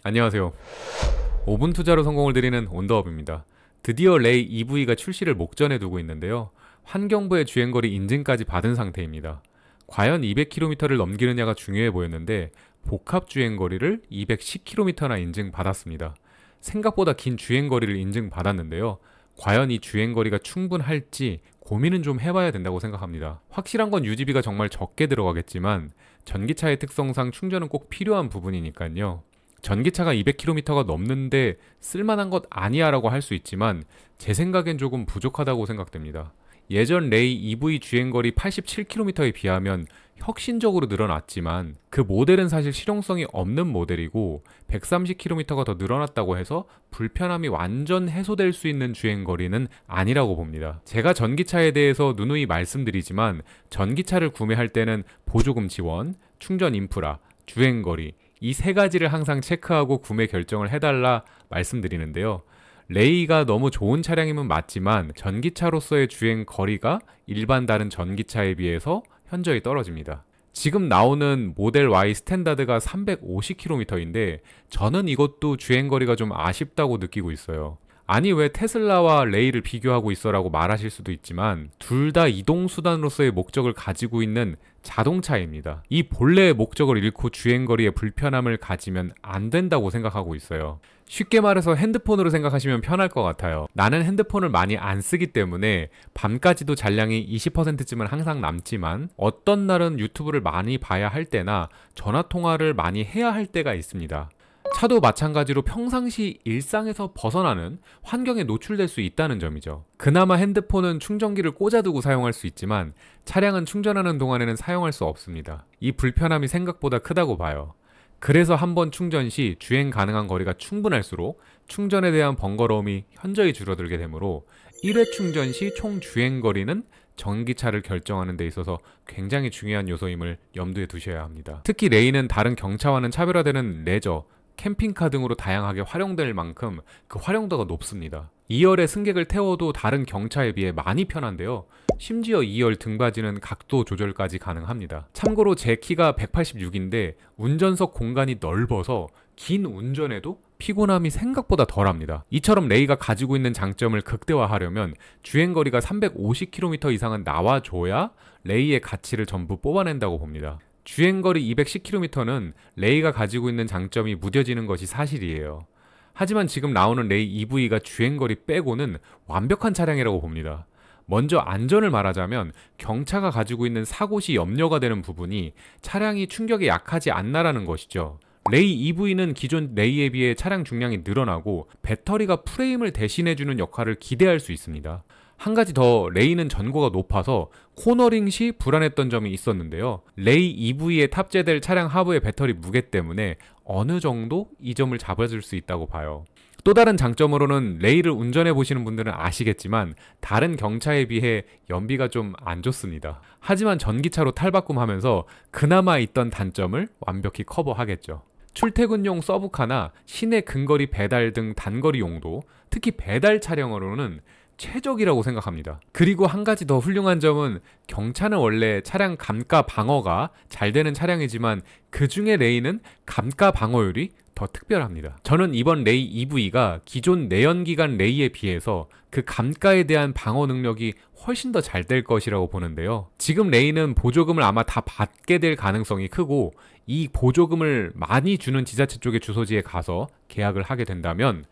안녕하세요. 5분 투자로 성공을 드리는 온더업입니다. 드디어 레이 EV가 출시를 목전에 두고 있는데요. 환경부의 주행거리 인증까지 받은 상태입니다. 과연 200km를 넘기느냐가 중요해 보였는데 복합 주행거리를 210km나 인증받았습니다. 생각보다 긴 주행거리를 인증받았는데요. 과연 이 주행거리가 충분할지 고민은 좀 해봐야 된다고 생각합니다. 확실한 건 유지비가 정말 적게 들어가겠지만 전기차의 특성상 충전은 꼭 필요한 부분이니까요. 전기차가 200km가 넘는데 쓸만한 것 아니야 라고 할 수 있지만 제 생각엔 조금 부족하다고 생각됩니다. 예전 레이 EV 주행거리 87km에 비하면 혁신적으로 늘어났지만 그 모델은 사실 실용성이 없는 모델이고 130km가 더 늘어났다고 해서 불편함이 완전 해소될 수 있는 주행거리는 아니라고 봅니다. 제가 전기차에 대해서 누누이 말씀드리지만 전기차를 구매할 때는 보조금 지원, 충전 인프라, 주행거리 이 세 가지를 항상 체크하고 구매 결정을 해달라 말씀드리는데요. 레이가 너무 좋은 차량이면 맞지만 전기차로서의 주행 거리가 일반 다른 전기차에 비해서 현저히 떨어집니다. 지금 나오는 모델 Y 스탠다드가 350km인데 저는 이것도 주행거리가 좀 아쉽다고 느끼고 있어요. 아니 왜 테슬라와 레이를 비교하고 있어라고 말하실 수도 있지만 둘 다 이동수단으로서의 목적을 가지고 있는 자동차입니다. 이 본래의 목적을 잃고 주행거리에 불편함을 가지면 안 된다고 생각하고 있어요. 쉽게 말해서 핸드폰으로 생각하시면 편할 것 같아요. 나는 핸드폰을 많이 안 쓰기 때문에 밤까지도 잔량이 20%쯤은 항상 남지만 어떤 날은 유튜브를 많이 봐야 할 때나 전화통화를 많이 해야 할 때가 있습니다. 차도 마찬가지로 평상시 일상에서 벗어나는 환경에 노출될 수 있다는 점이죠. 그나마 핸드폰은 충전기를 꽂아두고 사용할 수 있지만 차량은 충전하는 동안에는 사용할 수 없습니다. 이 불편함이 생각보다 크다고 봐요. 그래서 한번 충전 시 주행 가능한 거리가 충분할수록 충전에 대한 번거로움이 현저히 줄어들게 되므로 1회 충전 시 총 주행거리는 전기차를 결정하는 데 있어서 굉장히 중요한 요소임을 염두에 두셔야 합니다. 특히 레이는 다른 경차와는 차별화되는 레저, 캠핑카 등으로 다양하게 활용될 만큼 그 활용도가 높습니다. 2열에 승객을 태워도 다른 경차에 비해 많이 편한데요. 심지어 2열 등받이는 각도 조절까지 가능합니다. 참고로 제 키가 186인데 운전석 공간이 넓어서 긴 운전에도 피곤함이 생각보다 덜합니다. 이처럼 레이가 가지고 있는 장점을 극대화하려면 주행거리가 350km 이상은 나와줘야 레이의 가치를 전부 뽑아낸다고 봅니다. 주행거리 210km는 레이가 가지고 있는 장점이 무뎌지는 것이 사실이에요. 하지만 지금 나오는 레이 EV가 주행거리 빼고는 완벽한 차량이라고 봅니다. 먼저 안전을 말하자면 경차가 가지고 있는 사고 시 염려가 되는 부분이 차량이 충격에 약하지 않나라는 것이죠. 레이 EV는 기존 레이에 비해 차량 중량이 늘어나고 배터리가 프레임을 대신해주는 역할을 기대할 수 있습니다. 한 가지 더 레이는 전고가 높아서 코너링 시 불안했던 점이 있었는데요. 레이 EV에 탑재될 차량 하부의 배터리 무게 때문에 어느 정도 이 점을 잡아줄 수 있다고 봐요. 또 다른 장점으로는 레이를 운전해 보시는 분들은 아시겠지만 다른 경차에 비해 연비가 좀 안 좋습니다. 하지만 전기차로 탈바꿈하면서 그나마 있던 단점을 완벽히 커버하겠죠. 출퇴근용 서브카나 시내 근거리 배달 등 단거리 용도, 특히 배달 차량으로는 최적이라고 생각합니다. 그리고 한 가지 더 훌륭한 점은 경차는 원래 차량 감가 방어가 잘 되는 차량이지만 그 중에 레이는 감가 방어율이 더 특별합니다. 저는 이번 레이 EV가 기존 내연기관 레이에 비해서 그 감가에 대한 방어 능력이 훨씬 더 잘 될 것이라고 보는데요. 지금 레이는 보조금을 아마 다 받게 될 가능성이 크고 이 보조금을 많이 주는 지자체 쪽의 주소지에 가서 계약을 하게 된다면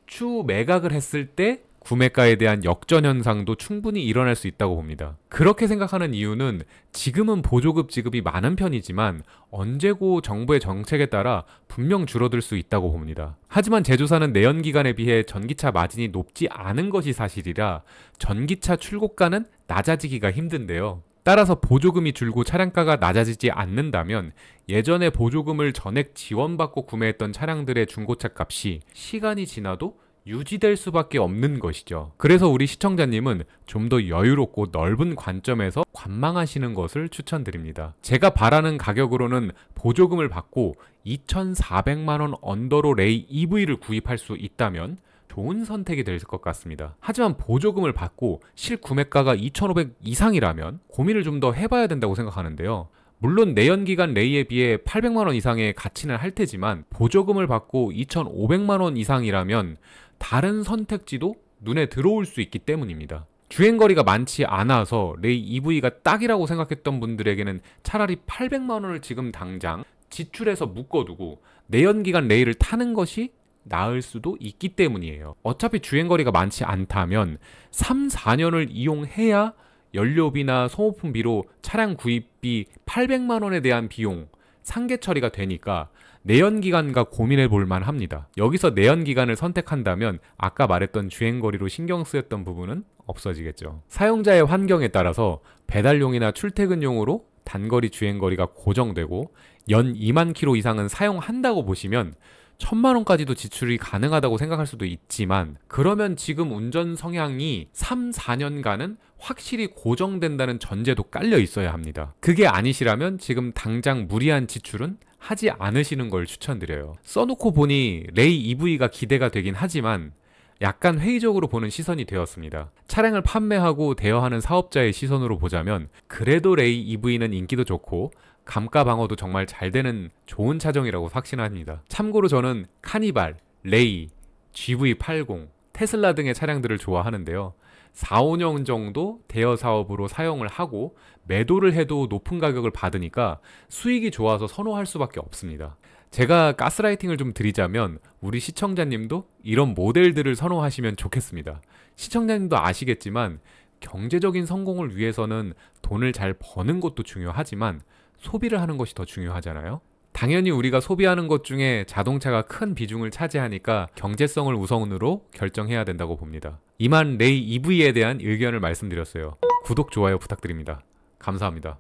추후 매각을 했을 때 구매가에 대한 역전 현상도 충분히 일어날 수 있다고 봅니다. 그렇게 생각하는 이유는 지금은 보조금 지급이 많은 편이지만 언제고 정부의 정책에 따라 분명 줄어들 수 있다고 봅니다. 하지만 제조사는 내연기관에 비해 전기차 마진이 높지 않은 것이 사실이라 전기차 출고가는 낮아지기가 힘든데요. 따라서 보조금이 줄고 차량가가 낮아지지 않는다면 예전에 보조금을 전액 지원받고 구매했던 차량들의 중고차 값이 시간이 지나도 유지될 수밖에 없는 것이죠. 그래서 우리 시청자님은 좀 더 여유롭고 넓은 관점에서 관망하시는 것을 추천드립니다. 제가 바라는 가격으로는 보조금을 받고 2,400만원 언더로 레이 EV를 구입할 수 있다면 좋은 선택이 될 것 같습니다. 하지만 보조금을 받고 실구매가가 2,500 이상이라면 고민을 좀 더 해봐야 된다고 생각하는데요. 물론 내연기관 레이에 비해 800만 원 이상의 가치는 할 테지만 보조금을 받고 2,500만 원 이상이라면 다른 선택지도 눈에 들어올 수 있기 때문입니다. 주행거리가 많지 않아서 레이 EV가 딱이라고 생각했던 분들에게는 차라리 800만 원을 지금 당장 지출해서 묶어두고 내연기관 레이를 타는 것이 나을 수도 있기 때문이에요. 어차피 주행거리가 많지 않다면 3, 4년을 이용해야 연료비나 소모품비로 차량 구입비 800만 원에 대한 비용 상계 처리가 되니까 내연기관과 고민해 볼 만합니다. 여기서 내연기관을 선택한다면 아까 말했던 주행거리로 신경 쓰였던 부분은 없어지겠죠. 사용자의 환경에 따라서 배달용이나 출퇴근용으로 단거리 주행거리가 고정되고 연 2만 킬로 이상은 사용한다고 보시면 1,000만 원까지도 지출이 가능하다고 생각할 수도 있지만 그러면 지금 운전 성향이 3, 4년간은 확실히 고정된다는 전제도 깔려 있어야 합니다. 그게 아니시라면 지금 당장 무리한 지출은 하지 않으시는 걸 추천드려요. 써놓고 보니 레이 EV가 기대가 되긴 하지만 약간 회의적으로 보는 시선이 되었습니다. 차량을 판매하고 대여하는 사업자의 시선으로 보자면 그래도 레이 EV는 인기도 좋고 감가 방어도 정말 잘 되는 좋은 차종이라고 확신합니다. 참고로 저는 카니발, 레이, GV80, 테슬라 등의 차량들을 좋아하는데요. 4, 5년 정도 대여 사업으로 사용을 하고 매도를 해도 높은 가격을 받으니까 수익이 좋아서 선호할 수밖에 없습니다. 제가 가스라이팅을 좀 드리자면 우리 시청자님도 이런 모델들을 선호하시면 좋겠습니다. 시청자님도 아시겠지만 경제적인 성공을 위해서는 돈을 잘 버는 것도 중요하지만 소비를 하는 것이 더 중요하잖아요. 당연히 우리가 소비하는 것 중에 자동차가 큰 비중을 차지하니까 경제성을 우선으로 결정해야 된다고 봅니다. 이만 레이 EV에 대한 의견을 말씀드렸어요. 구독, 좋아요 부탁드립니다. 감사합니다.